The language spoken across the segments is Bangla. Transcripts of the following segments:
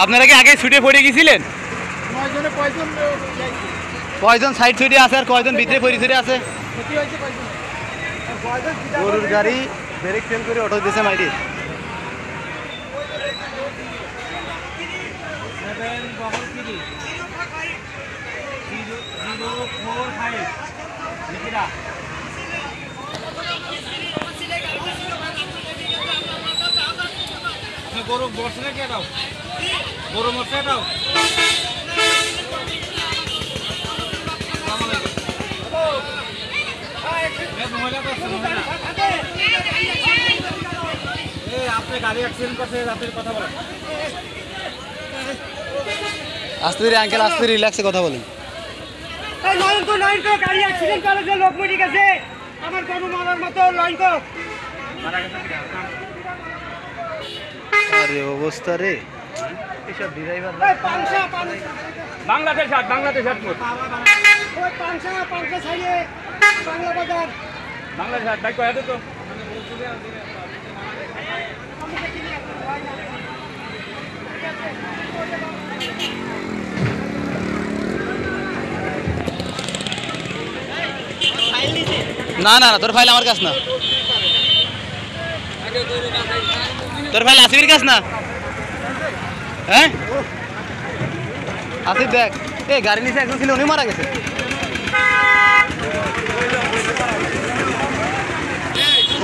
আপনারা কি আগে ছুটে পড়ে গেছিলেন? কয়জন সাইড ছুটে আছে আর কয়জন ভিতরে পড়ে ছুটে আছে? গরুর গাড়ি ব্রেক ফেল করে অটো দিয়েছে মাইরি। গরু বসে কে দাও, গরু মশলা দাও। আপনি গাড়ি অ্যাক্সিডেন্ট করছে, রাতের কথা বলেন। আস্তে ধীরে আঙ্কেল, আস্তে রিল্যাক্সে কথা বলেন। গাড়ি অ্যাক্সিডেন্ট করেছে, লোক মরে গেছে, আমার গরু মারার মতো লাইন তো আরে অবস্থা রে, এসব ড্রাইভার বাংলাদেশ হাট, বাংলাদেশ হাট মোড়, ওই পাংশা সাইডে বাংলা বাজার, বাংলাদেশ হাট ভাই কয় তো। না না না, তোর ফাইল আমার কাছে না, তোর ফাইল আসিফের কাছে না। হ্যাঁ আসিফ দেখ, এ গাড়ি নিচে একজন ছিল, উনি মারা গেছে।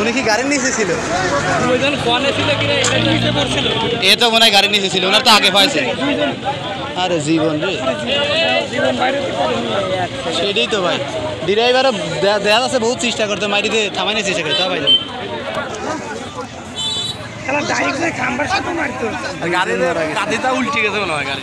উনি কি গাড়ির নিচে ছিল? এ তো মনে হয় গাড়ির নিচে ছিল, ওনার তো আগে পাইছে। আরে জীবন রে, সেটাই তো ভাই, ড্রাইভারও দেখা যাচ্ছে বহুত চেষ্টা করতে, মাইরিতে থামাই চেষ্টা করে, তা ভাই খাম্বার সাথে মারতো, গাড়ি উল্টে গেছে মনে হয় গাড়ি।